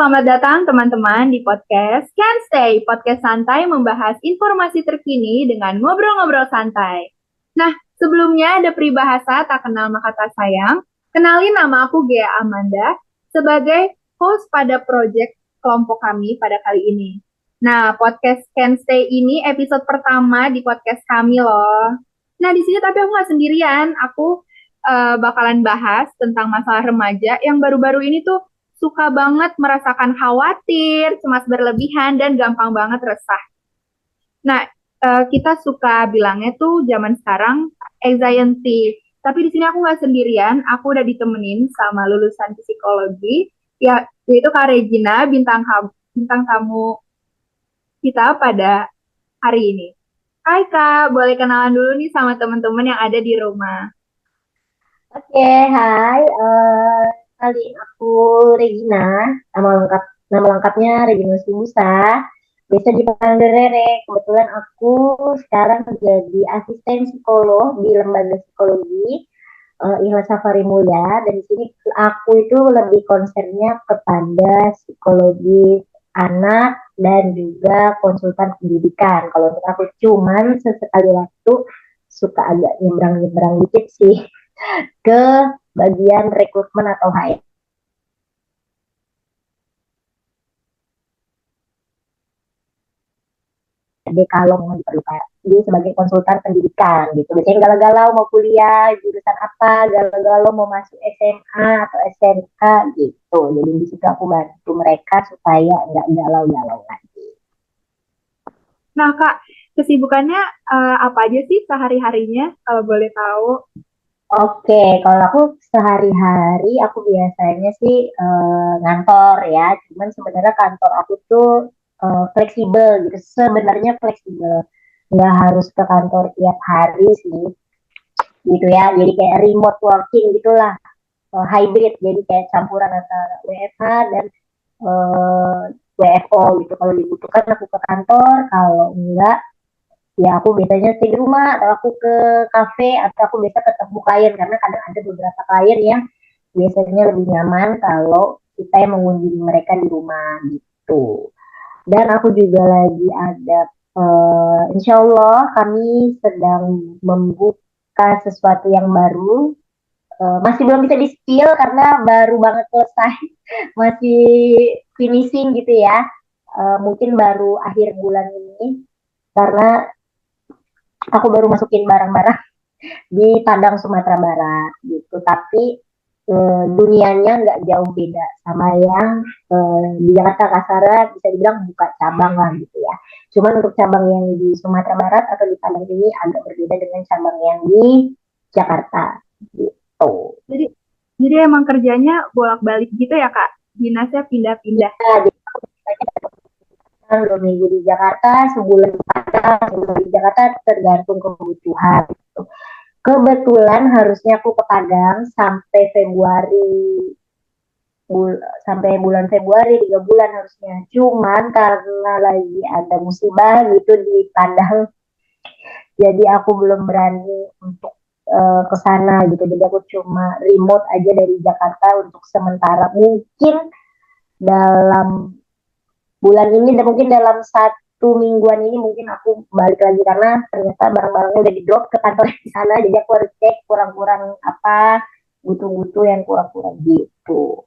selamat datang teman-teman di podcast Can Stay, podcast santai membahas informasi terkini dengan ngobrol-ngobrol santai. Nah, sebelumnya ada peribahasa tak kenal maka tak sayang. Kenalin, nama aku Gea Amanda sebagai host pada project kelompok kami pada kali ini. Nah, podcast Can Stay ini episode pertama di podcast kami loh. Nah, di sini tapi aku nggak sendirian. Aku bakalan bahas tentang masalah remaja yang baru-baru ini tuh suka banget merasakan khawatir, cemas berlebihan, dan gampang banget resah. Nah, kita suka bilangnya tuh zaman sekarang anxiety. Tapi di sini aku nggak sendirian, aku udah ditemenin sama lulusan psikologi, ya, yaitu Kak Regina, bintang tamu kita pada hari ini. Hai Kak, boleh kenalan dulu nih sama teman-teman yang ada di rumah. Oke, hai. Kali aku Regina. Nama lengkap nama lengkapnya Regina Sibusa. Biasa dipanggil Rere. Kebetulan aku sekarang jadi asisten psikolog di lembaga psikologi Ihlas Safari Mulia. Dan di sini aku itu lebih concernnya kepada psikologi anak dan juga konsultan pendidikan. Kalau untuk aku cuman sesekali waktu suka agak nyebrang-nyebrang dikit sih ke bagian rekrutmen atau HR kalau memang diperlukan. Jadi sebagai konsultan pendidikan gitu. Biasanya galau-galau mau kuliah, jurusan apa, galau-galau mau masuk SMA atau SMK gitu. Jadi di situ aku bantu mereka supaya nggak galau-galau lagi. Nah Kak, kesibukannya apa aja sih sehari-harinya kalau boleh tahu? Oke, kalau aku sehari-hari aku biasanya sih ngantor ya. Cuman sebenarnya kantor aku tuh fleksibel gitu. Sebenarnya fleksibel. Nggak harus ke kantor tiap hari sih gitu ya. Jadi kayak remote working gitulah, hybrid. Jadi kayak campuran antara WFH dan WFO gitu. Kalau dibutuhkan aku ke kantor, kalau enggak ya aku biasanya stay di rumah atau aku ke kafe atau aku biasa ketemu klien karena kadang ada beberapa klien yang biasanya lebih nyaman kalau kita yang mengunjungi mereka di rumah gitu. Dan aku juga lagi ada insya Allah kami sedang membuka sesuatu yang baru. Masih belum bisa di-spill karena baru banget selesai, masih finishing gitu ya. Mungkin baru akhir bulan ini karena aku baru masukin barang-barang di Padang Sumatera Barat gitu. Tapi dunianya nggak jauh beda sama yang di Jakarta kasarnya bisa dibilang buka cabang lah gitu ya. Cuman untuk cabang yang di Sumatera Barat atau di Padang ini agak berbeda dengan cabang yang di Jakarta gitu. Jadi jadi emang kerjanya bolak-balik gitu ya Kak? Dinasnya pindah-pindah. Iya, jadi aku 2 minggu di Jakarta, sebulan di Padang, sebulan di Jakarta tergantung kebutuhan. Gitu. Kebetulan harusnya aku ke Padang sampai bulan Februari 3 bulan harusnya. Cuman karena lagi ada musibah gitu di Padang, jadi aku belum berani untuk ke sana gitu. Jadi aku cuma remote aja dari Jakarta untuk sementara. Mungkin dalam bulan ini dan mungkin dalam 1 mingguan ini mungkin aku balik lagi karena ternyata barang-barangnya udah di drop ke kantor di sana. Jadi aku harus cek kurang-kurang apa, butuh-butuh yang kurang-kurang gitu.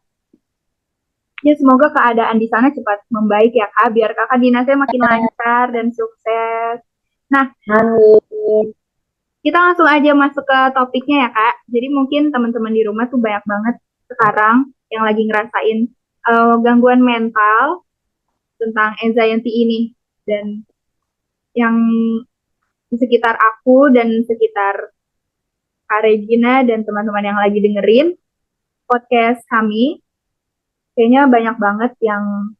Ya semoga keadaan di sana cepat membaik ya Kak, biar Kakak dinasnya makin lancar dan sukses. Nah, Amin. kita langsung aja masuk ke topiknya ya Kak. Jadi mungkin teman-teman di rumah tuh banyak banget sekarang yang lagi ngerasain gangguan mental tentang anxiety ini. Dan yang di sekitar aku dan sekitar Kak Regina dan teman-teman yang lagi dengerin podcast kami, kayaknya banyak banget yang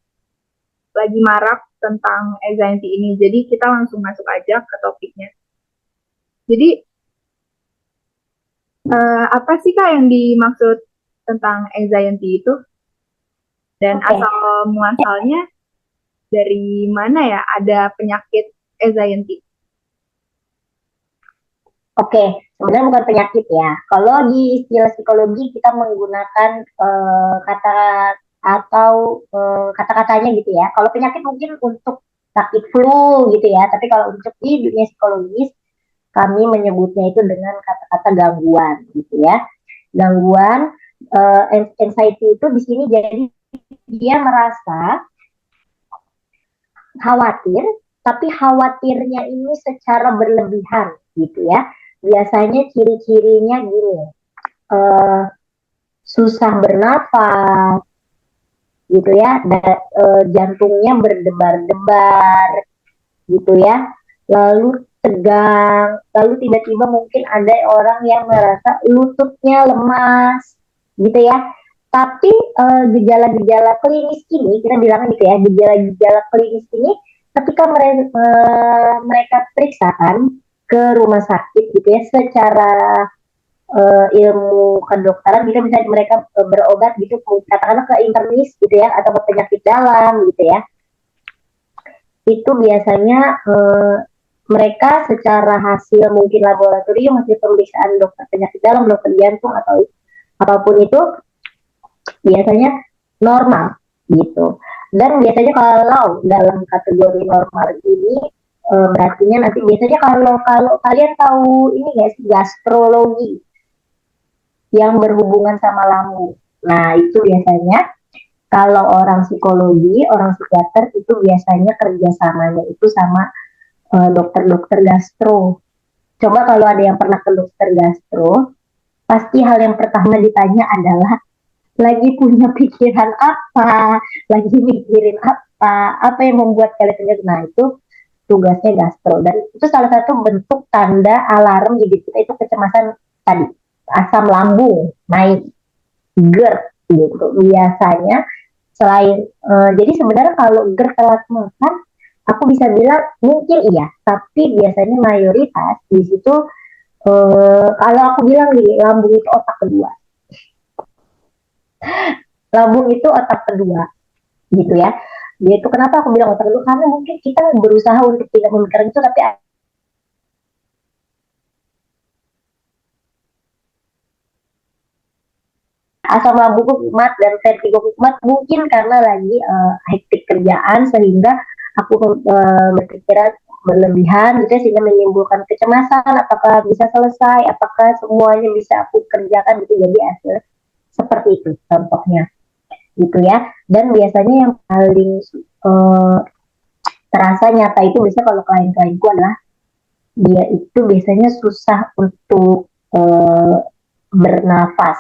lagi marak tentang anxiety ini. Jadi kita langsung masuk aja ke topiknya. Jadi apa sih Kak yang dimaksud tentang anxiety itu? Dan Oke, asal muasalnya dari mana ya ada penyakit anxiety? oke. Sebenarnya bukan penyakit ya. Kalau di istilah psikologi kita menggunakan kata atau kata-katanya gitu ya. Kalau penyakit mungkin untuk sakit flu gitu ya, tapi kalau untuk di dunia psikologis kami menyebutnya itu dengan kata-kata gangguan gitu ya. Gangguan anxiety itu di sini jadi dia merasa khawatir, tapi khawatirnya ini secara berlebihan gitu ya. Biasanya ciri-cirinya gini, eh, susah bernafas gitu ya, dan jantungnya berdebar-debar gitu ya, lalu tegang, lalu tiba-tiba mungkin ada orang yang merasa lututnya lemas gitu ya. Tapi gejala-gejala klinis ini, kita bilang gitu ya, gejala-gejala klinis ini ketika mereka periksakan ke rumah sakit gitu ya, secara ilmu kedokteran gitu, bisa mereka berobat gitu, katakanlah ke internis gitu ya, atau ke penyakit dalam gitu ya, itu biasanya mereka secara hasil mungkin laboratorium, hasil pemeriksaan dokter penyakit dalam, dokter jantung atau apapun itu biasanya normal gitu. Dan biasanya kalau dalam kategori normal ini berartinya nanti biasanya kalau kalau kalian tahu ini nggak sih, gastrologi yang berhubungan sama lambung. Nah itu biasanya kalau orang psikologi, orang psikiater itu biasanya kerjasamanya itu sama dokter-dokter gastro. Coba kalau ada yang pernah ke dokter gastro, pasti hal yang pertama ditanya adalah lagi punya pikiran apa, lagi mikirin apa yang membuat kalian terjadi. Nah itu tugasnya gastro, dan itu salah satu bentuk tanda alarm di kita itu kecemasan tadi, asam lambung naik, GERD gitu. Biasanya selain jadi sebenarnya kalau GERD telat makan, aku bisa bilang mungkin iya, tapi biasanya mayoritas di situ kalau aku bilang nih, lambung itu otak kedua. Lambung itu otak kedua gitu ya. Dia itu kenapa aku bilang otak kedua, karena mungkin kita berusaha untuk tidak memikirkan itu, tapi asam lambungku kumat dan vertigo kumat mungkin karena lagi hektik kerjaan, sehingga aku berpikiran berlebihan gitu ya, sehingga menimbulkan kecemasan apakah bisa selesai, apakah semuanya bisa aku kerjakan gitu, jadi hasil seperti itu contohnya gitu ya. Dan biasanya yang paling uh, terasa nyata itu bisa kalau klien-klienku adalah dia itu biasanya susah untuk bernafas.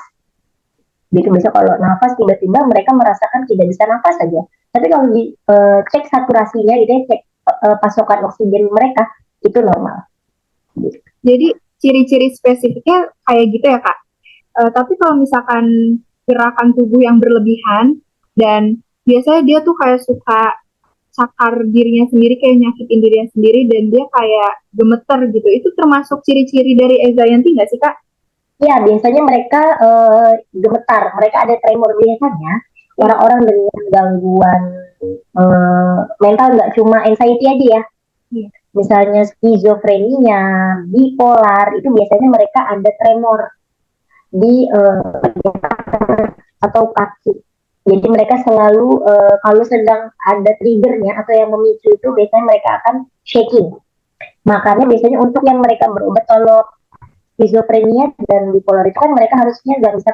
Jadi bisa kalau nafas tiba-tiba mereka merasakan tidak bisa nafas saja. Tapi kalau dicek saturasinya gitu ya, cek pasokan oksigen mereka itu normal. Gitu. Jadi ciri-ciri spesifiknya kayak gitu ya Kak. Tapi kalau misalkan gerakan tubuh yang berlebihan dan biasanya dia tuh kayak suka sakar dirinya sendiri, kayak nyakitin dirinya sendiri, dan dia kayak gemeter gitu. Itu termasuk ciri-ciri dari anxiety nggak sih Kak? Ya, biasanya mereka gemetar, mereka ada tremor. Biasanya orang-orang dengan gangguan mental, nggak cuma anxiety aja ya. Misalnya skizofrenia, bipolar, itu biasanya mereka ada tremor di atau kaki. Jadi mereka selalu kalau sedang ada triggernya atau yang memicu itu, biasanya mereka akan shaking. Makanya biasanya untuk yang mereka berobat, kalau skizofrenia dan bipolar itu kan mereka harusnya nggak bisa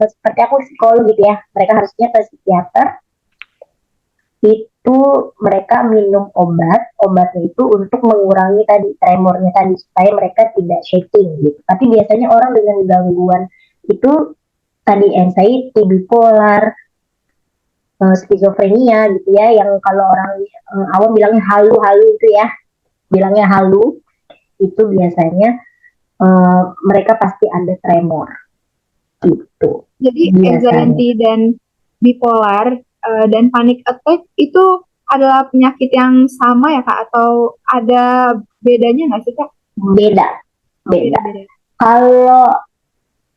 seperti aku psikolog gitu ya, mereka harusnya ke psikiater. Itu mereka minum obatnya itu untuk mengurangi tadi tremornya tadi, supaya mereka tidak shaking gitu. Tapi biasanya orang dengan gangguan itu tadi anxiety, bipolar, skizofrenia gitu ya, yang kalau orang awam bilangnya halu-halu itu ya, bilangnya halu, itu biasanya mereka pasti ada tremor gitu. Jadi anxiety dan bipolar dan panic attack itu adalah penyakit yang sama ya Kak, atau ada bedanya nggak sih Kak? Beda. Kalau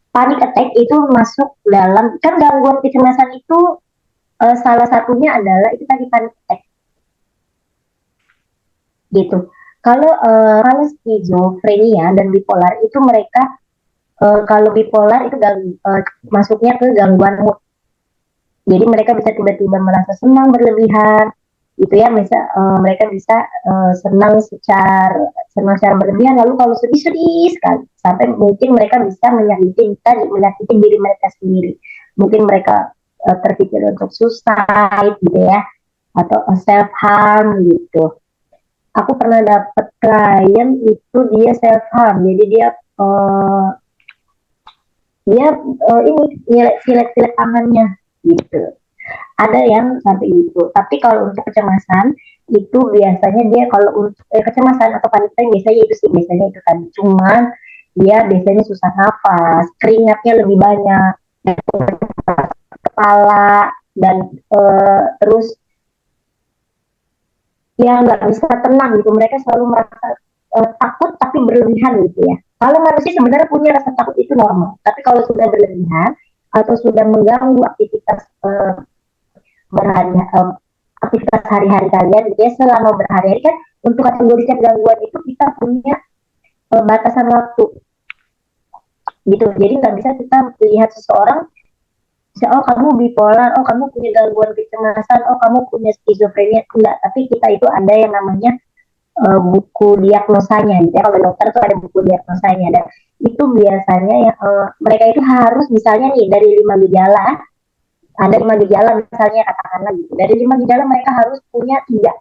panic attack itu masuk dalam, kan gangguan kecemasan itu salah satunya adalah itu tadi panic attack gitu. Kalau skizofrenia dan bipolar itu mereka kalau bipolar itu masuknya ke gangguan mood Jadi mereka bisa tiba-tiba merasa senang berlebihan, gitu ya. Mereka bisa senang secara berlebihan, lalu kalau sedih-sedih sekali sampai mungkin mereka bisa menyakiti diri mereka sendiri. Mungkin mereka terpikir untuk suicide gitu ya, atau self harm gitu. Aku pernah dapat klien itu dia self harm, jadi dia ini silet-silet tangannya gitu. Ada yang sampai itu. Tapi kalau untuk kecemasan itu biasanya dia kalau untuk kecemasan atau panik biasanya itu sih, biasanya itu kan. Cuman dia biasanya susah nafas, keringatnya lebih banyak, kepala, dan terus ya nggak bisa tenang gitu. Mereka selalu merasa takut tapi berlebihan gitu ya. Kalau manusia sebenarnya punya rasa takut itu normal, tapi kalau sudah berlebihan atau sudah mengganggu aktivitas berhari aktivitas hari-hari kalian gitu ya, selama berhari-hari kan. Untuk kategorikan gangguan itu kita punya batasan waktu gitu. Jadi nggak bisa kita lihat seseorang, oh kamu bipolar, oh kamu punya gangguan kecemasan, oh kamu punya skizofrenia, enggak. Tapi kita itu ada yang namanya buku diagnosanya gitu ya. Kalau dokter tuh ada buku diagnosanya, dan itu biasanya ya mereka itu harus misalnya nih dari 5 gejala, ada 5 gejala misalnya katakanlah gitu. Dari 5 gejala mereka harus punya 3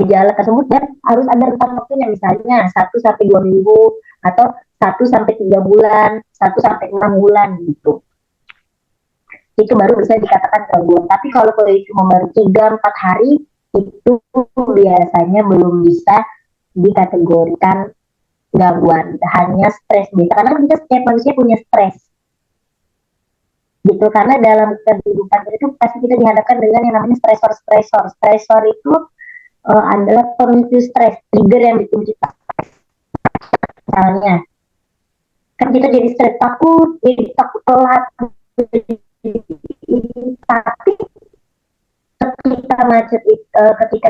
gejala tersebut, dan harus ada rentang waktunya, misalnya 1 sampai 2 minggu, atau 1 sampai 3 bulan, 1 sampai 6 bulan gitu. Itu baru bisa dikatakan gangguan. Tapi kalau itu cuma baru 3-4 hari, itu biasanya belum bisa dikategorikan gangguan. Hanya stres biasa, karena kita setiap manusia punya stres gitu. Karena dalam kehidupan itu pasti kita dihadapkan dengan yang namanya stresor itu adalah pemicu stres, trigger yang bikin kita. Misalnya kan kita jadi stres, jadi takut telat, tapi ketika macet ketika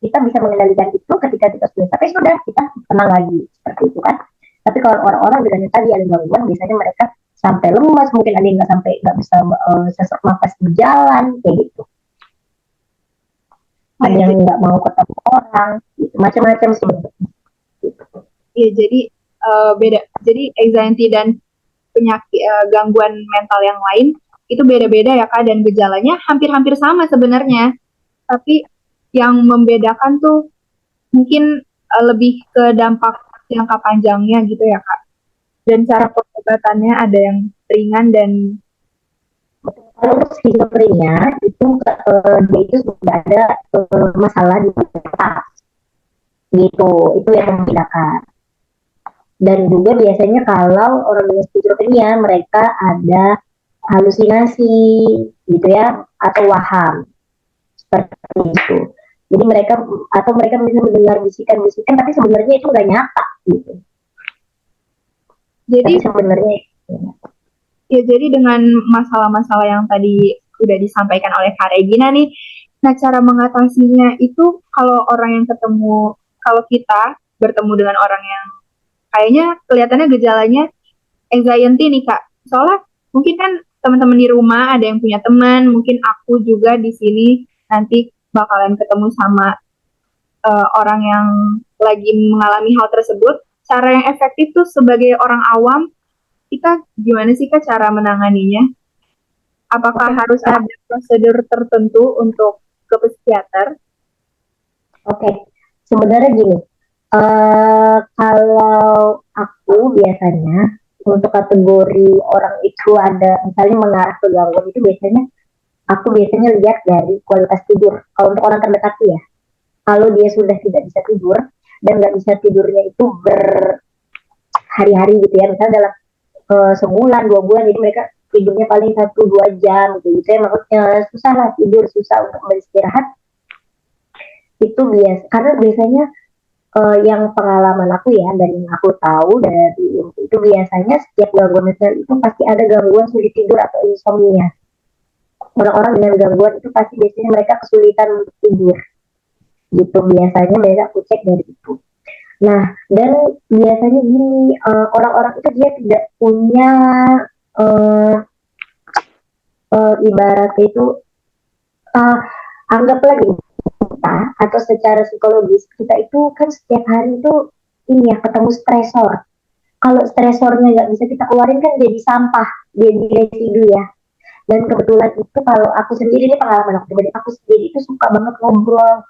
kita bisa mengendalikan itu, ketika kita sudah capek sudah kita tenang lagi, seperti itu kan. Tapi kalau orang-orang dengan tadi ada gangguan, biasanya mereka sampai lemas, mungkin ada yang nggak bisa sesak nafas di jalan kayak gitu, ada yang nggak mau ketemu orang gitu. Macam-macam sih bentuknya gitu. Iya, jadi beda. Jadi anxiety dan penyakit gangguan mental yang lain itu beda-beda ya Kak, dan gejalanya hampir-hampir sama sebenarnya. Tapi yang membedakan tuh mungkin lebih ke dampak jangka panjangnya gitu ya Kak. Dan cara pengobatannya ada yang ringan dan Kalau untuk skizofrenia itu dia itu sudah ada masalah di otak gitu, itu yang membedakan. Dan juga biasanya kalau orang dengan skizofrenia mereka ada halusinasi gitu ya, atau waham seperti itu. Jadi mereka bisa mendengar bisikan-bisikan, tapi sebenarnya itu nggak nyata gitu. jadi Tapi sebenarnya ya, jadi dengan masalah-masalah yang tadi sudah disampaikan oleh Kak Regina nih, nah cara mengatasinya itu kalau orang yang kalau kita bertemu dengan orang yang kayaknya kelihatannya gejalanya anxiety nih Kak. Soalnya mungkin kan teman-teman di rumah ada yang punya teman, mungkin aku juga di sini nanti bakalan ketemu sama orang yang lagi mengalami hal tersebut. Cara yang efektif tuh sebagai orang awam, kita gimana sih Kak cara menanganinya? Apakah harus ada prosedur tertentu untuk ke psikiater? Oke. Sebenarnya gini, kalau aku biasanya untuk kategori orang itu ada misalnya mengarah ke gangguan, itu aku biasanya lihat dari kualitas tidur. Kalau untuk orang terdekat ya, kalau dia sudah tidak bisa tidur dan nggak bisa tidurnya itu berhari-hari gitu ya, misalnya dalam sebulan 2 bulan, jadi mereka tidurnya paling 1-2 jam gitu ya, maksudnya susah lah tidur, susah untuk beristirahat. Itu karena biasanya yang pengalaman aku ya, dan yang aku tahu dari itu biasanya setiap gangguan mental itu pasti ada gangguan sulit tidur atau insomnia. Orang-orang dengan gangguan itu pasti biasanya mereka kesulitan untuk tidur gitu, biasanya mereka aku cek dari itu. Nah, dan biasanya gini, orang-orang itu dia tidak punya ibaratnya itu uh, anggaplah gini, kita atau secara psikologis kita itu kan setiap hari itu ini ya ketemu stresor. Kalau stresornya nggak bisa kita keluarin kan jadi sampah, jadi residu ya. Dan kebetulan itu kalau aku sendiri, ini pengalaman aku pribadi, aku sendiri itu suka banget ngobrol.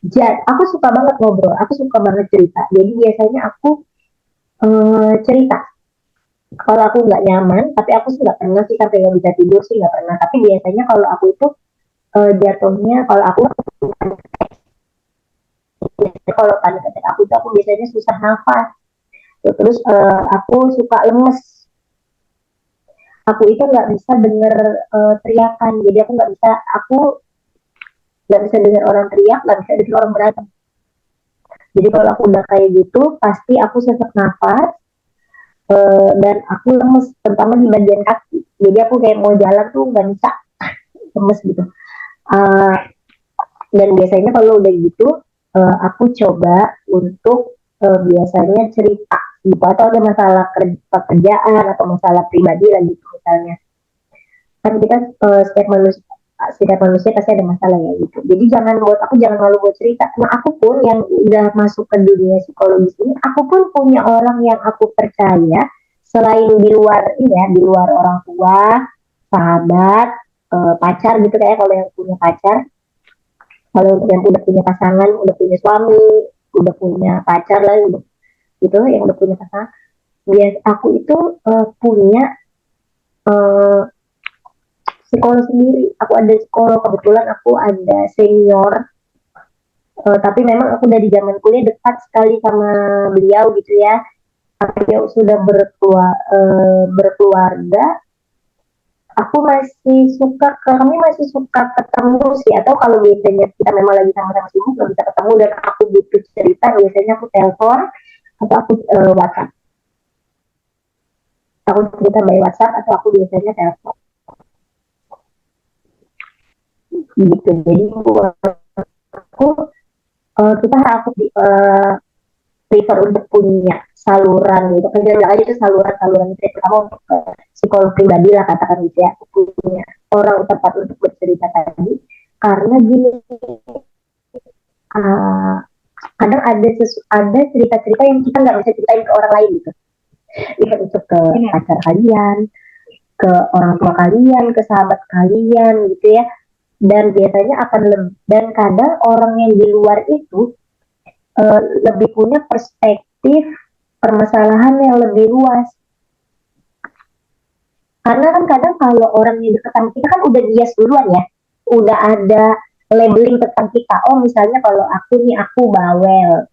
Jadi aku suka banget ngobrol, aku suka banget cerita. Jadi biasanya aku cerita. Kalau aku nggak nyaman, tapi aku sih nggak pernah sih sampai nggak bisa tidur sih nggak pernah. Tapi biasanya kalau aku itu jatuhnya kalau aku kalau panik attack aku itu aku biasanya susah nafas. Terus aku suka lemes. Aku itu nggak bisa denger teriakan. Jadi aku nggak bisa dengar orang teriak, nggak bisa dengar orang berantem. Jadi kalau aku udah kayak gitu, pasti aku sesak nafas dan aku lemes, terutama di bagian kaki. Jadi aku kayak mau jalan tuh nggak bisa, lemes gitu. Uh, dan biasanya kalau udah gitu, aku coba untuk biasanya cerita gitu atau ada masalah pekerjaan atau masalah pribadi lah gitu misalnya. Kan kita setiap manusia pasti ada masalah ya gitu. Jadi jangan malu buat cerita. Nah aku pun yang udah masuk ke dunia psikologis ini, aku pun punya orang yang aku percaya selain di luar ini ya, di luar orang tua, sahabat, pacar gitu kayak kalau yang punya pacar, kalau yang udah punya pasangan, udah punya suami, udah punya pacar lah, udah, gitu yang udah punya pasangan. Bias aku itu punya uh, psikolog sendiri. Aku ada psikolog, kebetulan aku ada senior, tapi memang aku dari zaman kuliah dekat sekali sama beliau gitu ya. Beliau sudah berkeluarga. Kami masih suka ketemu sih, atau kalau biasanya kita memang lagi sama-sama sibuk nggak bisa ketemu dan aku butuh cerita, biasanya aku telepon atau aku WhatsApp. Aku cerita by WhatsApp atau aku biasanya telepon gitu. Jadi aku kita aku prefer untuk punya saluran gitu kan, bilang aja itu saluran itu terutama untuk psikolog pribadi lah katakan gitu ya, aku punya orang tempat untuk bercerita tadi. Karena gini, uh, kadang ada cerita-cerita yang kita nggak bisa ceritain ke orang lain gitu, itu ke pacar kalian, ke orang tua kalian, ke sahabat kalian gitu ya. Dan biasanya dan kadang orang yang di luar itu lebih punya perspektif permasalahan yang lebih luas. Karena kan kadang kalau orang yang dekat sama kita kan udah bias duluan ya, udah ada labeling tentang kita. Oh misalnya kalau aku bawel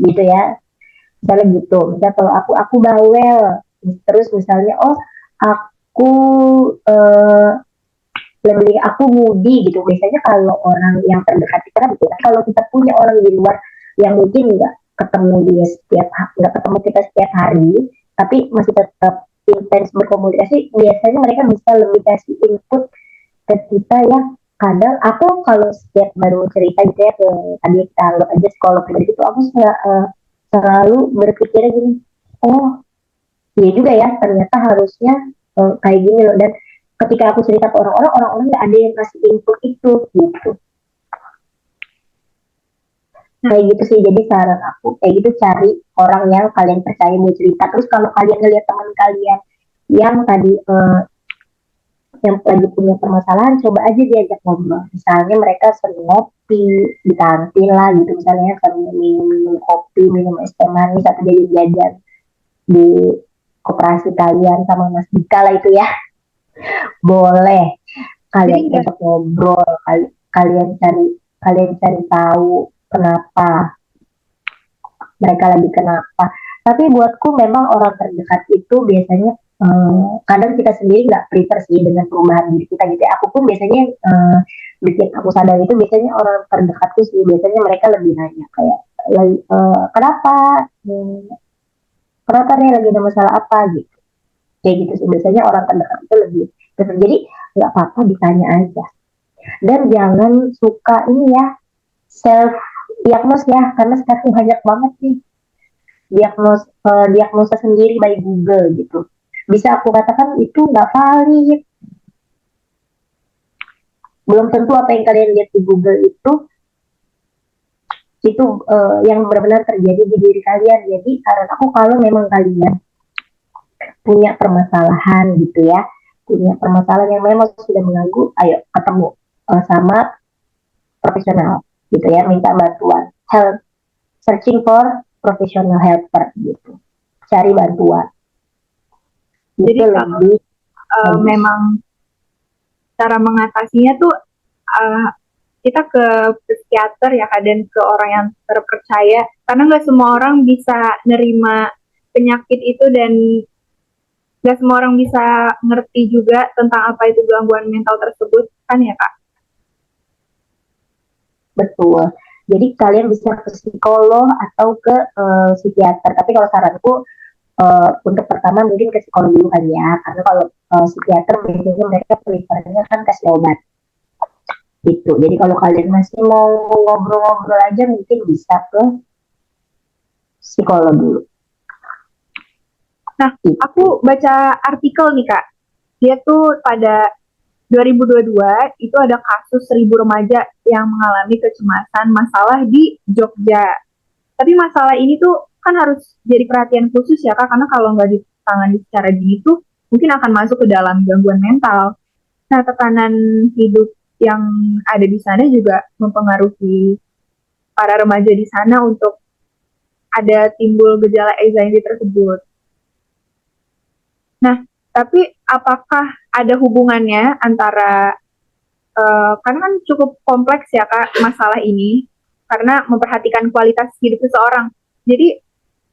gitu ya, misalnya gitu. Misalnya kalau aku bawel, terus misalnya aku labeling aku moody gitu. Biasanya kalau orang yang terdekat kita betul. Kalau kita punya orang di luar yang mungkin nggak ketemu kita setiap hari, tapi masih tetap intens berkomunikasi, biasanya mereka bisa lebih kasih input ke kita ya. Kadang aku kalau setiap baru cerita gitu ya ke tadi kita anggap aja psikolog pribadi itu, aku selalu berpikirnya gini, oh iya juga ya, ternyata harusnya kayak gini loh. Dan ketika aku cerita ke orang-orang nggak ada yang kasih input itu gitu. Kayak gitu sih, jadi saran aku kayak gitu, cari orang yang kalian percaya mau cerita. Terus kalau kalian ngeliat teman kalian yang tadi yang lagi punya permasalahan, coba aja diajak ngobrol. Misalnya mereka sering ngopi di kantin lah gitu, misalnya sering minum kopi, minum es teh manis atau jajan di koperasi kalian sama Mas Dika lah itu ya. Boleh kalian ajak ngobrol, kalian cari tahu kenapa mereka lagi kenapa. Tapi buatku memang orang terdekat itu biasanya kadang kita sendiri nggak prefer sih dengan perubahan diri kita gitu. Aku pun biasanya bikin aku sadar itu biasanya orang terdekatku sih, biasanya mereka lebih nanya kayak kenapa kenapa nih, lagi ada masalah apa gitu, kayak gitu sih biasanya orang terdekat itu lebih prefer. Jadi nggak apa-apa ditanya aja, dan jangan suka ini ya self diagnos ya, karena sekarang banyak banget nih diagnosa sendiri by Google gitu. Bisa aku katakan itu nggak valid. belum tentu apa yang kalian lihat di Google itu yang benar-benar terjadi di diri kalian. Jadi saran aku, kalau memang kalian punya permasalahan gitu ya, punya permasalahan yang memang sudah mengganggu, ayo ketemu sama profesional gitu ya, minta bantuan, help, searching for professional helper gitu, cari bantuan. Jadi Itu kalau lebih memang cara mengatasinya tuh kita ke psikiater ya Kak, dan ke orang yang terpercaya, karena nggak semua orang bisa nerima penyakit itu, dan nggak semua orang bisa ngerti juga tentang apa itu gangguan mental tersebut kan ya Kak. betul. Jadi kalian bisa ke psikolog atau ke psikiater. Tapi kalau saranku untuk pertama mungkin ke psikolog dulu kali ya. Karena kalau psikiater biasanya mereka prefernya kan kasih obat gitu. Jadi kalau kalian masih mau ngobrol-ngobrol aja, mungkin bisa ke psikolog dulu. Nah, aku baca artikel nih Kak, dia tuh pada 2022 itu ada kasus 1.000 remaja yang mengalami kecemasan masalah di Jogja. Tapi masalah ini tuh kan harus jadi perhatian khusus ya Kak, karena kalau nggak ditangani secara dini tuh mungkin akan masuk ke dalam gangguan mental. Nah, tekanan hidup yang ada di sana juga mempengaruhi para remaja di sana untuk ada timbul gejala anxiety tersebut. Nah, tapi apakah ada hubungannya antara karena kan cukup kompleks ya Kak masalah ini, karena memperhatikan kualitas hidup seseorang. Jadi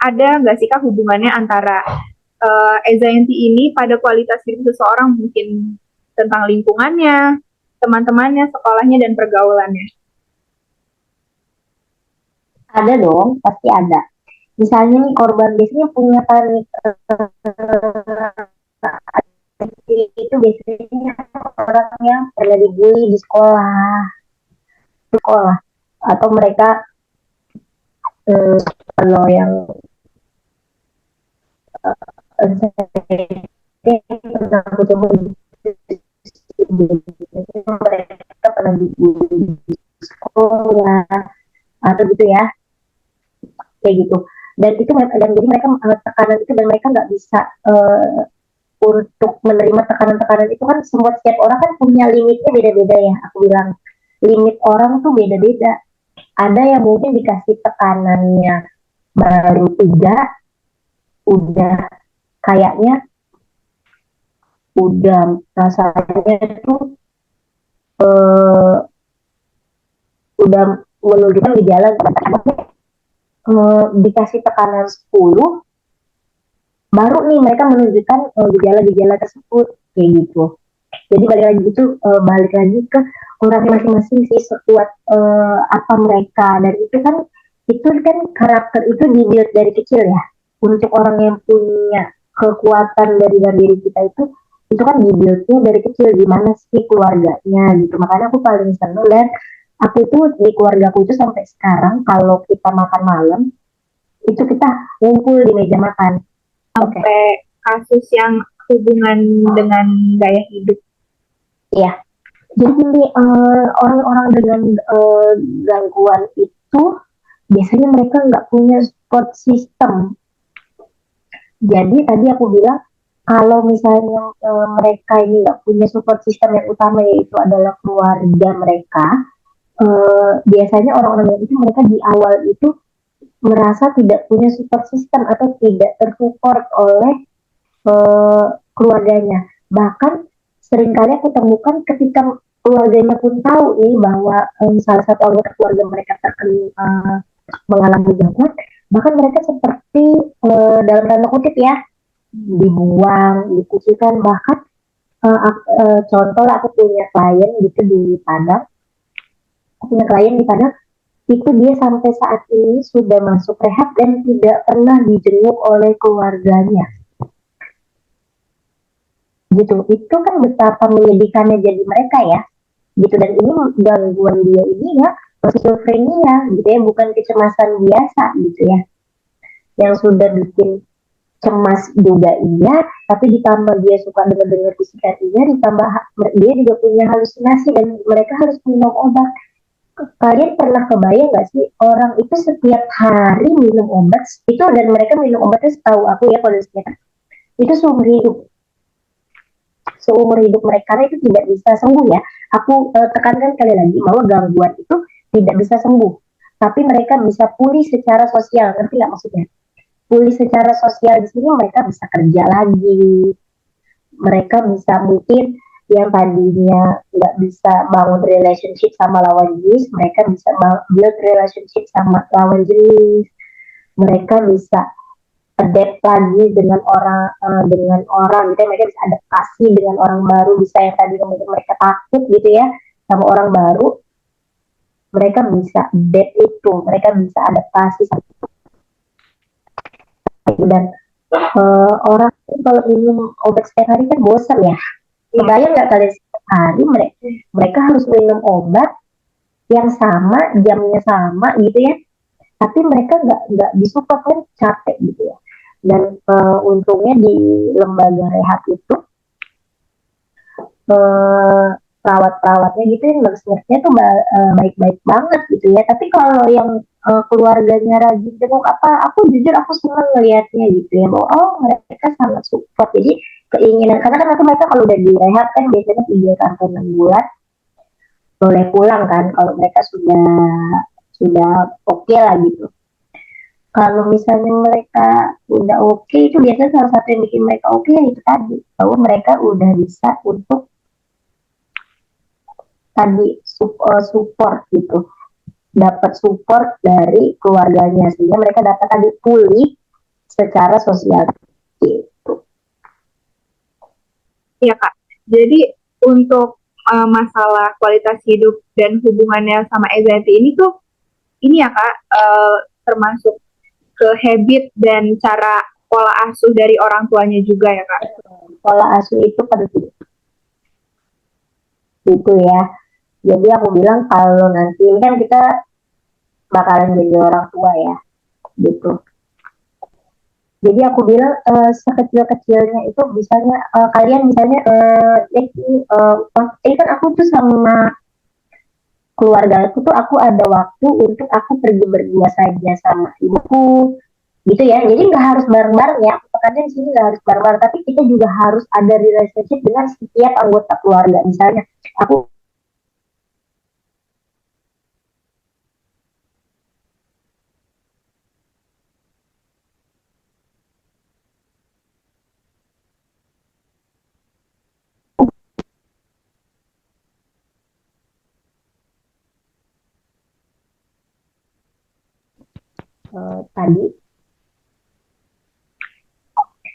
ada nggak sih Kak hubungannya antara anxiety ini pada kualitas hidup seseorang, mungkin tentang lingkungannya, teman-temannya, sekolahnya, dan pergaulannya? Ada dong, pasti ada. Misalnya nih korban biasanya punya panik itu biasanya orang yang pernah dibully di sekolah atau mereka kalau yang aku coba mereka pernah dibully di sekolah atau gitu ya, kayak gitu. Dan itu dan jadi mereka tekanan itu, dan mereka nggak bisa untuk menerima tekanan-tekanan itu. Kan semua, setiap orang kan punya limitnya beda-beda ya, aku bilang limit orang tuh beda-beda. Ada yang mungkin dikasih tekanannya baru 3, udah kayaknya udah rasanya tuh eh, udah menunjukkan gejala dikasih tekanan 10 baru nih mereka menunjukkan gejala-gejala tersebut, kayak gitu. Jadi balik lagi itu balik lagi ke orang masing-masing sih, sekuat apa mereka. Dan itu kan karakter itu dibuild dari kecil ya. Untuk orang yang punya kekuatan dari diri kita itu kan dibuildnya dari kecil, gimana sih keluarganya gitu. Makanya aku paling seneng, dan aku itu di keluarga aku itu sampai sekarang kalau kita makan malam itu kita ngumpul di meja makan. Sampai kasus yang hubungan dengan gaya hidup. Iya. Jadi orang-orang dengan gangguan itu biasanya mereka nggak punya support system. Jadi tadi aku bilang kalau misalnya mereka ini nggak punya support system yang utama, yaitu adalah keluarga mereka, biasanya orang-orang itu mereka di awal itu merasa tidak punya support system atau tidak tersupport oleh keluarganya. Bahkan seringkali aku temukan ketika keluarganya pun tahu nih bahwa salah satu anggota keluarga mereka terkena mengalami gangguan, bahkan mereka seperti dalam tanda kutip ya, dibuang, dikucilkan. Bahkan contoh aku punya klien gitu di Padang, itu dia sampai saat ini sudah masuk rehab dan tidak pernah dijenguk oleh keluarganya gitu. Itu kan betapa menyedihkannya jadi mereka ya gitu. Dan ini gangguan dia ini ya skizofrenia gitu ya, bukan kecemasan biasa gitu ya, yang sudah bikin cemas juga iya, tapi ditambah dia suka dengar-dengar bisikan iya, ditambah dia juga punya halusinasi dan mereka harus minum obat. Kalian pernah kebayang nggak sih orang itu setiap hari minum obat itu, dan mereka minum obatnya setahu aku ya kondisinya itu seumur hidup mereka, karena itu tidak bisa sembuh ya. Aku tekankan sekali lagi bahwa gangguan itu tidak bisa sembuh, tapi mereka bisa pulih secara sosial. Ngerti nggak maksudnya? Pulih secara sosial di sini mereka bisa kerja lagi, mereka bisa mungkin yang tadinya nggak bisa bangun relationship sama lawan jenis, mereka bisa build relationship sama lawan jenis, mereka bisa adapt lagi dengan orang gitu ya, mereka bisa adaptasi dengan orang baru, bisa yang tadi mereka takut gitu ya sama orang baru, mereka bisa adapt itu, mereka bisa adaptasi dan orang kalau minum obat setiap hari kan bosan ya. Bayang nggak kalian setiap hari mereka harus minum obat yang sama, jamnya sama gitu ya. Tapi mereka nggak disuka kan, capek gitu ya. Dan untungnya di lembaga rehab itu perawat-perawatnya gitu yang nurse-nya tuh baik-baik banget gitu ya. Tapi kalau yang keluarganya rajin jenguk apa, aku jujur aku senang ngelihatnya gitu ya, bahwa oh mereka sangat support. Jadi keinginan, karena kan nanti mereka kalau udah direhab kan biasanya 3 sampai 6 bulan boleh pulang kan kalau mereka sudah oke lah gitu. Kalau misalnya mereka udah oke, itu biasanya salah satu yang bikin mereka oke ya itu tadi, bahwa mereka udah bisa untuk tadi support gitu, dapat support dari keluarganya sehingga mereka dapat tadi pulih secara sosial gitu. Iya Kak. Jadi untuk masalah kualitas hidup dan hubungannya sama anxiety ini tuh ini ya Kak, termasuk ke habit dan cara pola asuh dari orang tuanya juga ya Kak. Pola asuh itu penting gitu ya. Jadi aku bilang kalau nanti ini kan kita bakalan jadi orang tua ya gitu. Jadi aku bilang sekecil-kecilnya itu misalnya kalian misalnya ini kan aku tuh sama keluarga aku tuh aku ada waktu untuk aku pergi berdua saja sama ibuku gitu ya. Jadi nggak harus bareng-bareng ya. Aku tekannya di sini nggak harus bareng-bareng, tapi kita juga harus ada relationship dengan setiap anggota keluarga. Misalnya aku tadi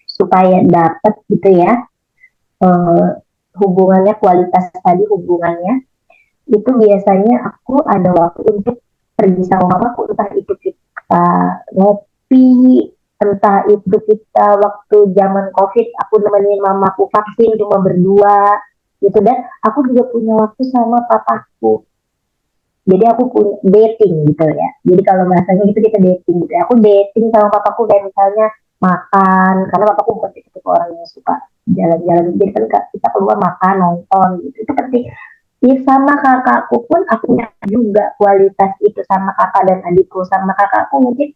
supaya dapat gitu ya eh, hubungannya, kualitas tadi hubungannya itu biasanya aku ada waktu untuk pergi sama mamaku, entah itu kita ngopi, entah itu kita waktu zaman covid aku nemenin mamaku vaksin cuma berdua gitu, dan aku juga punya waktu sama papaku. Jadi aku punya dating gitu ya, jadi kalau bahasanya gitu kita dating gitu ya. Aku dating sama papaku kayak misalnya makan, karena papaku bukan tipe orang yang suka jalan-jalan, jadi kan kita keluar makan nonton gitu, itu penting. Ya, sama kakakku pun aku juga kualitas itu sama kakak dan adikku. Sama kakakku mungkin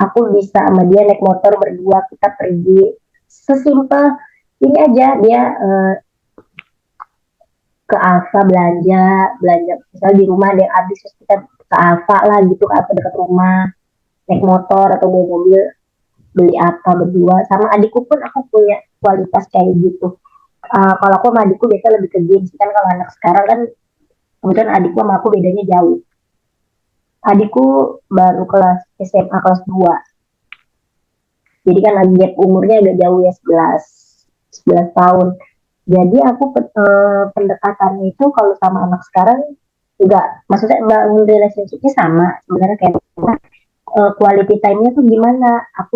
aku bisa sama dia naik motor berdua, kita pergi sesimpel ini aja, dia ke Alfa belanja belanja misalnya di rumah ada yang habis, terus kita ke Alfa lah gitu, ke Alfa dekat rumah, naik motor atau bawa mobil beli apa berdua. Sama adikku pun aku punya kualitas kayak gitu. Kalau aku sama adikku biasa lebih ke games kan, kalau anak sekarang kan kemudian adikku sama aku bedanya jauh. Adikku baru kelas SMA kelas 2. Jadi kan lagi gap umurnya agak jauh ya, 11 tahun. Jadi aku pendekatannya itu kalau sama anak sekarang enggak, maksudnya bangun relationship-nya sama sebenarnya kayak quality time-nya tuh gimana? Aku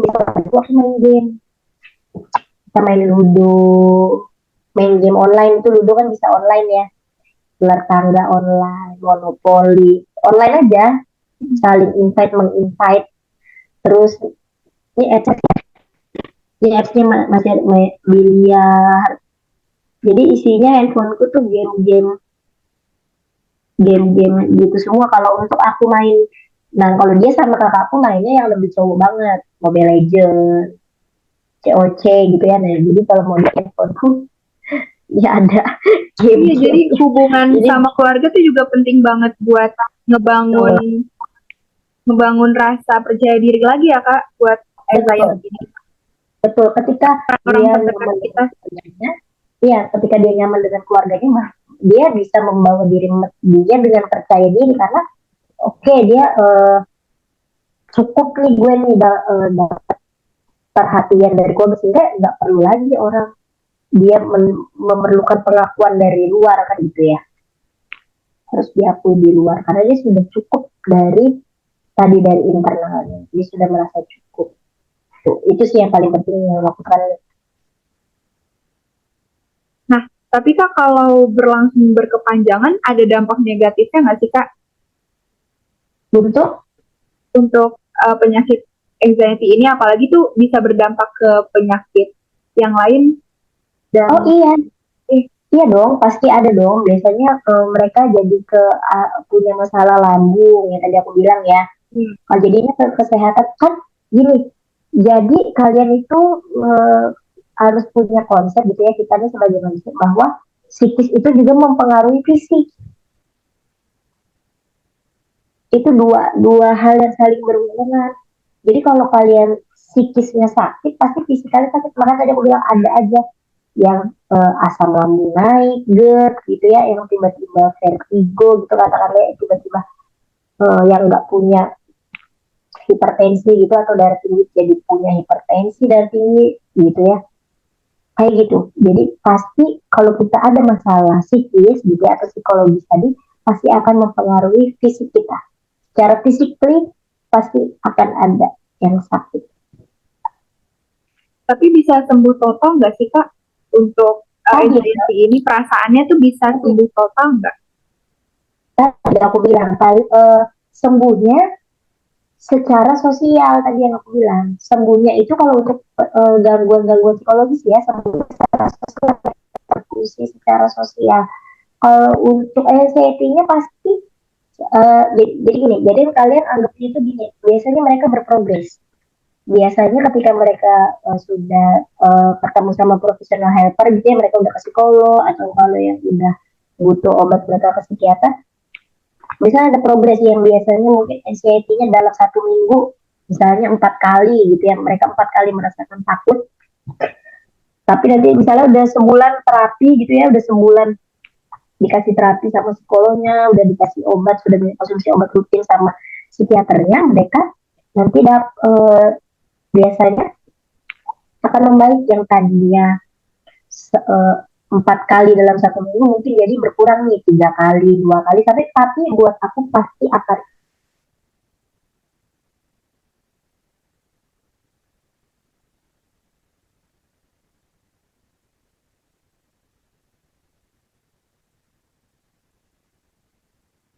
main game, kita main ludo, main game online. Itu ludo kan bisa online ya, gelar tangga online, monopoli online aja, saling invite menginvite. Terus ini Di apps-nya masih ada biliar. Jadi isinya handphoneku tuh game-game gitu semua. Kalau untuk aku main, nah kalau dia sama kakakku mainnya yang lebih cowok banget, Mobile Legends, COC gitu ya. Nah, jadi kalau mau di handphoneku ya ada Iya, jadi game-game. hubungan Jadi sama keluarga tuh juga penting banget buat ngebangun betul, ngebangun rasa percaya diri lagi ya Kak buat betul, anxiety ini. betul. Ketika Orang dia terdekat nyaman kita. dengan keluarganya, iya, ketika dia nyaman dengan keluarganya, mah dia bisa membawa diri dia dengan percaya diri karena oke, dia cukup nih gue nih dapat perhatian dari keluarga sehingga nggak perlu lagi orang dia memerlukan pengakuan dari luar kan gitu ya, harus diakui di luar karena dia sudah cukup dari tadi dari internalnya, dia sudah merasa cukup. Tuh, itu sih yang paling penting yang lakukan. Nah, tapi Kak kalau berlangsung berkepanjangan ada dampak negatifnya nggak sih Kak Untuk untuk penyakit anxiety ini? Apalagi tuh bisa berdampak ke penyakit yang lain oh dan iya, iya dong, pasti ada dong. Biasanya mereka jadi punya masalah lambung yang tadi aku bilang ya. hmm, Jadinya ke kesehatan kan gini. Jadi kalian itu eh, harus punya konsep gitu ya, kita nih sebagai manusia bahwa psikis itu juga mempengaruhi fisik. Itu dua dua hal yang saling berhubungan. Jadi kalau kalian psikisnya sakit, pasti fisik kalian sakit. Makanya tadi aku bilang ada aja yang asam lambung naik, GERD gitu ya, yang tiba-tiba vertigo gitu katakanlah, tiba-tiba yang nggak punya hipertensi gitu atau darah tinggi jadi punya hipertensi darah tinggi gitu ya, kayak gitu. Jadi pasti kalau kita ada masalah psikis gitu ya, atau psikologis tadi, pasti akan mempengaruhi fisik kita. Secara fisik pasti akan ada yang sakit. tapi bisa sembuh total nggak sih Kak untuk Oh bisa, anxiety ini, perasaannya tuh bisa sembuh total nggak? tadi aku bilang sembuhnya secara sosial, tadi yang aku bilang sembuhnya itu kalau untuk gangguan-gangguan psikologis ya, sembuhnya secara sosial, terfungsi secara sosial. Kalau untuk anxiety-nya pasti jadi gini, jadi kalian anggapnya itu gini, biasanya mereka berprogres. Biasanya ketika mereka sudah ketemu sama profesional helper gitu ya, mereka udah ke psikolog atau kalau yang udah butuh obat mereka ke psikiater, misalnya ada progres yang biasanya mungkin anxiety-nya dalam 1 minggu misalnya 4 kali gitu ya, mereka 4 kali merasakan takut, tapi nanti misalnya udah sebulan terapi gitu ya, udah sebulan dikasih terapi sama psikolognya, udah dikasih obat, sudah konsumsi obat rutin sama psikiaternya, mereka nanti biasanya akan membaik. Yang tadinya 4 kali dalam 1 minggu mungkin jadi berkurang nih 3 kali, 2 kali, tapi buat aku pasti akan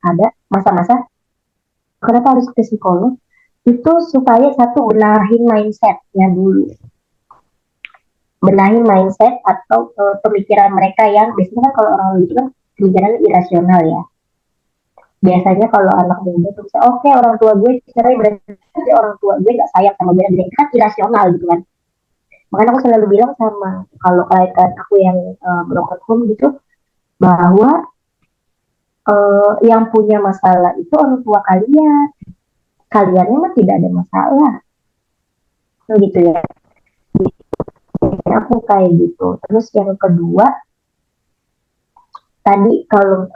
ada masa-masa. Kenapa harus ke psikolog? Itu supaya satu, benahin mindsetnya dulu, benahi mindset atau pemikiran mereka yang biasanya kan kalau orang itu kan pemikirannya irasional ya. Biasanya kalau anak muda tuh bisa oke, orang tua gue cerai berarti orang tua gue nggak sayang sama gue, itu kan irasional gitu kan. Makanya aku selalu bilang sama kalau klien aku yang broken home gitu, bahwa yang punya masalah itu orang tua kalian, kaliannya mah tidak ada masalah gitu ya. Jadi aku kayak gitu. Terus yang kedua tadi kalau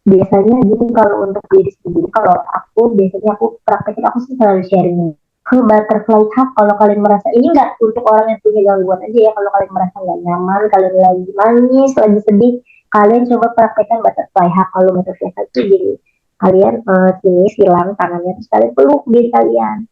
biasanya gini, kalau untuk diri sendiri, kalau aku biasanya aku praktekin, aku sih selalu sharing ke butterfly hug. Kalau kalian merasa ini nggak untuk orang yang punya gangguan aja ya, kalau kalian merasa nggak nyaman, kalian lagi nangis, lagi sedih, kalian coba praktekkan butterfly hug. Kalau butterfly hug itu jadi kalian sini silang tangannya, terus kalian peluk diri kalian,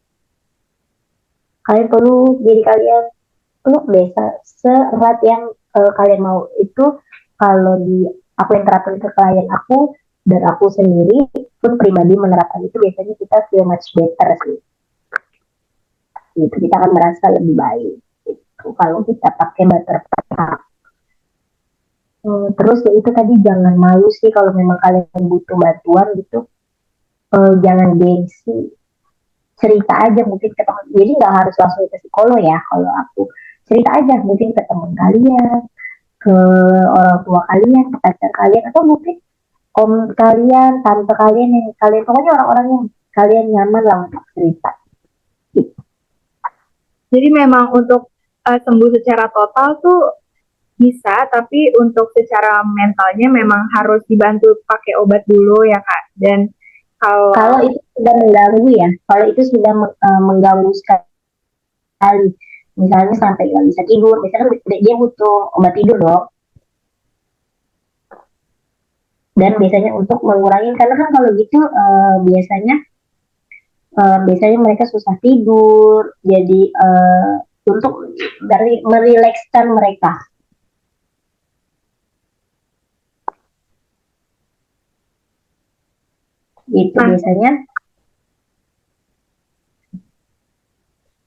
peluk desa serat yang kalian mau. Itu kalau di aku yang terapkan ke klien aku dan aku sendiri pun pribadi menerapkan itu, biasanya kita feel much better sih, gitu, kita akan merasa lebih baik. gitu kalau kita pakai butterfly. Terus ya itu tadi jangan malu sih kalau memang kalian butuh bantuan gitu. Jangan gengsi, cerita aja mungkin ke teman. Jadi nggak harus langsung ke psikolog ya. Kalau aku cerita aja mungkin ke teman kalian, ke orang tua kalian, ke pacar kalian, atau mungkin om kalian, tante kalian, yang kalian pokoknya orang-orang yang kalian nyaman lah untuk cerita. Jadi memang untuk sembuh secara total tuh bisa, tapi untuk secara mentalnya memang harus dibantu pakai obat dulu ya Kak. Dan Kalau itu sudah mengganggu ya, kalau itu sudah mengganggu sekali, misalnya sampai nggak bisa tidur, biasanya kan dia butuh obat tidur dong. Dan biasanya untuk mengurangi, karena kan kalau gitu biasanya mereka susah tidur, jadi untuk dari merilekskan mereka. Itu biasanya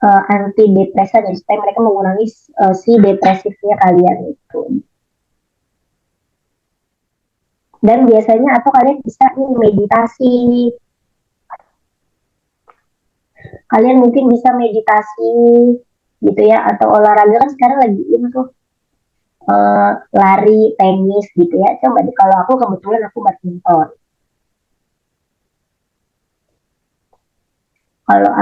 antidepresan, jadi supaya mereka mengurangi si depresifnya kalian itu. Dan biasanya atau kalian bisa meditasi, kalian mungkin bisa meditasi gitu ya, atau olahraga kan sekarang lagi ini tuh lari, tenis gitu ya. Coba deh, kalau aku kebetulan aku badminton. Kalau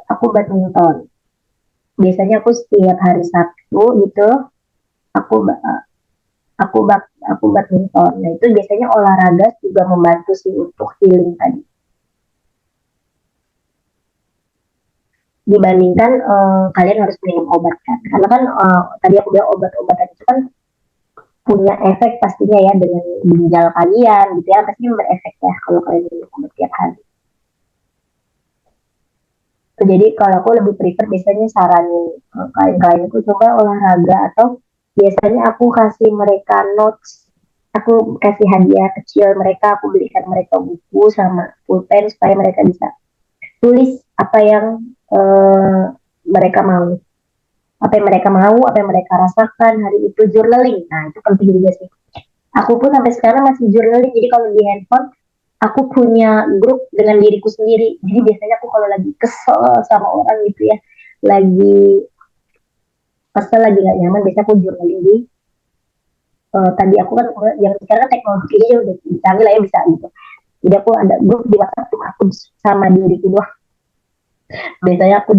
aku badminton. Biasanya aku setiap hari Sabtu gitu, aku aku aku badminton. Nah itu biasanya olahraga juga membantu sih untuk healing tadi. Dibandingkan kalian harus minum obat kan, karena kan tadi aku bilang obat-obatan itu kan punya efek pastinya ya dengan ginjal kalian gitu ya, pasti berefek ya kalau kalian minum obat tiap hari. Jadi kalau aku lebih prefer biasanya saranin klien-klien itu coba olahraga, atau biasanya aku kasih mereka notes, aku kasih hadiah kecil mereka, aku belikan mereka buku sama pulpen supaya mereka bisa tulis apa yang mereka mau, apa yang mereka rasakan hari itu, journaling. Nah itu penting juga sih. Aku pun sampai sekarang masih journaling, jadi kalau di handphone aku punya grup dengan diriku sendiri. Jadi biasanya aku kalau lagi kesel sama orang gitu ya, lagi gak nyaman, biasanya aku journaling di tadi aku kan yang sekarang teknologinya udah canggih lah ya, bisa gitu. Jadi aku ada grup di WhatsApp cuma aku sama diriku doang. Biasanya aku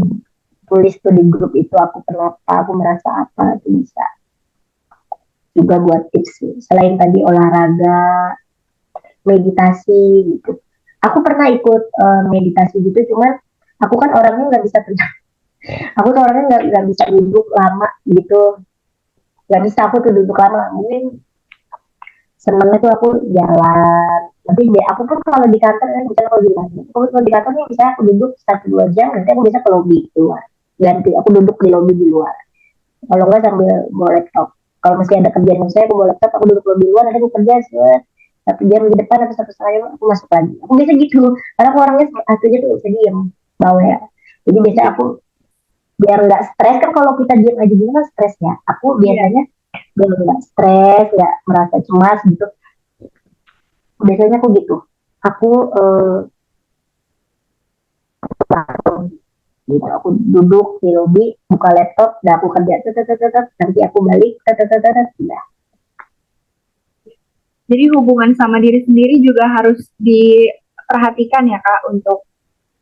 tulis tuh di grup itu, aku kenapa, aku merasa apa, itu bisa juga buat tips selain tadi olahraga, meditasi gitu. Aku pernah ikut meditasi gitu, cuman aku kan orangnya nggak bisa tenang. Aku tuh orangnya nggak bisa duduk lama gitu, nggak bisa aku tuh duduk lama. Mungkin senangnya tuh aku jalan. Nanti aku pun kalau di kantor kan bisa, kalau di kantor, kalau di kantor nih bisa aku duduk 1-2 jam, nanti aku bisa ke lobby keluar, ganti aku duduk di lobby di luar. Kalau nggak sambil bawa laptop. Kalau masih ada kerjaan saya, aku bawa laptop, aku duduk lobby luar, nanti aku kerja 1 jam di depan atau 1,5 jam aku masuk lagi. Aku bisa gitu, karena aku orangnya aja tuh bisa diem, bawel ya. Jadi biasa aku biar nggak stres, kan kalau kita diem aja gitu kan stres ya. Aku biasanya biar nggak stres, nggak merasa cemas gitu, biasanya aku gitu. Aku gitu, aku duduk di lobby, buka laptop, dan aku kerja, nanti aku balik, udah. Jadi hubungan sama diri sendiri juga harus diperhatikan ya Kak, untuk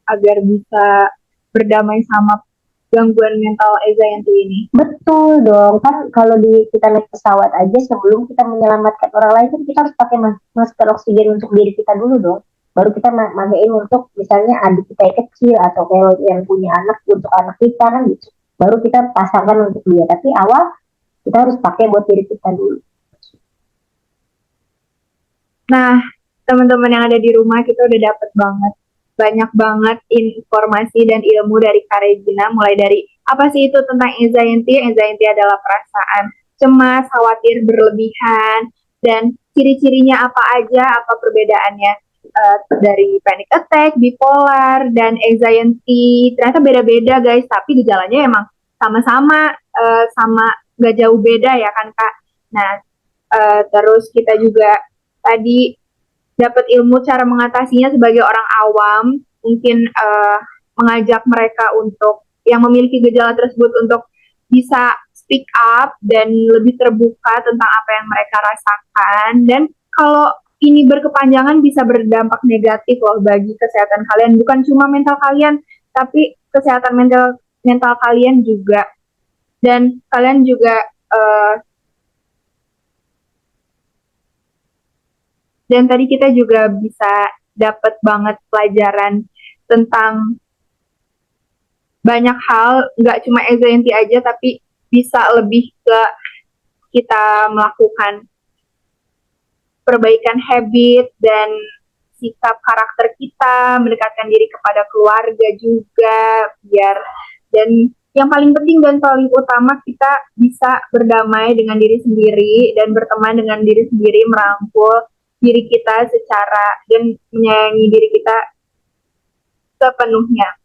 agar bisa berdamai sama gangguan mental anxiety ini. Betul dong, kan kalau kita naik pesawat aja, sebelum kita menyelamatkan orang lain kan kita harus pakai masker oksigen untuk diri kita dulu dong. Baru kita makaiin untuk misalnya adik kita yang kecil, atau kalau yang punya anak, untuk anak kita kan gitu. Baru kita pasangkan untuk dia, tapi awal kita harus pakai buat diri kita dulu. Nah, teman-teman yang ada di rumah, kita udah dapet banyak banget informasi dan ilmu dari Kak Regina, mulai dari apa sih itu tentang anxiety. Anxiety adalah perasaan cemas, khawatir berlebihan, dan ciri-cirinya apa aja, apa perbedaannya. dari panic attack, bipolar, dan anxiety. Ternyata beda-beda guys, tapi gejalanya emang sama-sama, sama gak jauh beda ya kan Kak. Nah, terus kita juga tadi dapat ilmu cara mengatasinya sebagai orang awam, mungkin mengajak mereka untuk yang memiliki gejala tersebut untuk bisa speak up dan lebih terbuka tentang apa yang mereka rasakan. Dan kalau ini berkepanjangan bisa berdampak negatif loh bagi kesehatan kalian, bukan cuma mental kalian, tapi kesehatan mental kalian juga. Dan kalian juga dan tadi kita juga bisa dapat banget pelajaran tentang banyak hal, nggak cuma anxiety aja, tapi bisa lebih ke kita melakukan perbaikan habit dan sikap karakter kita, mendekatkan diri kepada keluarga juga, biar dan yang paling penting dan paling utama kita bisa berdamai dengan diri sendiri dan berteman dengan diri sendiri, merangkul diri kita secara dan menyayangi diri kita sepenuhnya.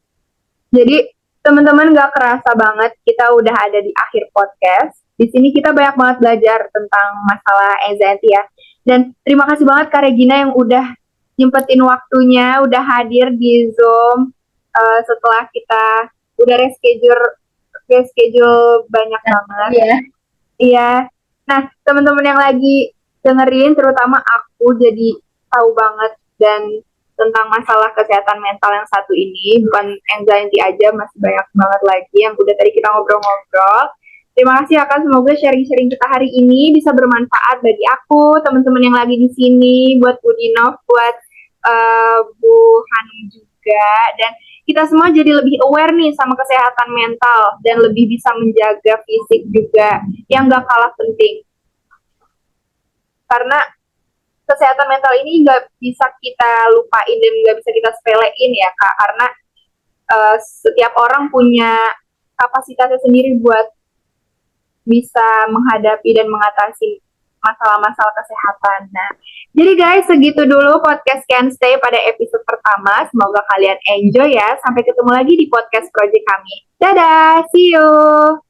Jadi teman-teman gak kerasa banget kita udah ada di akhir podcast. Di sini kita banyak banget belajar tentang masalah anxiety ya. Dan terima kasih banget Kak Regina yang udah nyempetin waktunya, udah hadir di Zoom setelah kita udah reschedule banyak banget. Iya. Nah, teman-teman yang lagi dengerin, terutama aku jadi tahu banget dan tentang masalah kesehatan mental yang satu ini, bukan anxiety aja, masih banyak banget lagi yang udah tadi kita ngobrol-ngobrol. Terima kasih Kak, semoga sharing-sharing kita hari ini bisa bermanfaat bagi aku, teman-teman yang lagi di sini, buat Bu Dinov, buat Bu Hanum juga, dan kita semua jadi lebih aware nih sama kesehatan mental dan lebih bisa menjaga fisik juga yang gak kalah penting. Karena kesehatan mental ini nggak bisa kita lupain dan nggak bisa kita sepelein ya Kak, karena setiap orang punya kapasitasnya sendiri buat bisa menghadapi dan mengatasi masalah-masalah kesehatan. Nah, jadi guys, segitu dulu podcast Can Stay pada episode pertama. Semoga kalian enjoy ya. Sampai ketemu lagi di podcast project kami. Dadah, see you!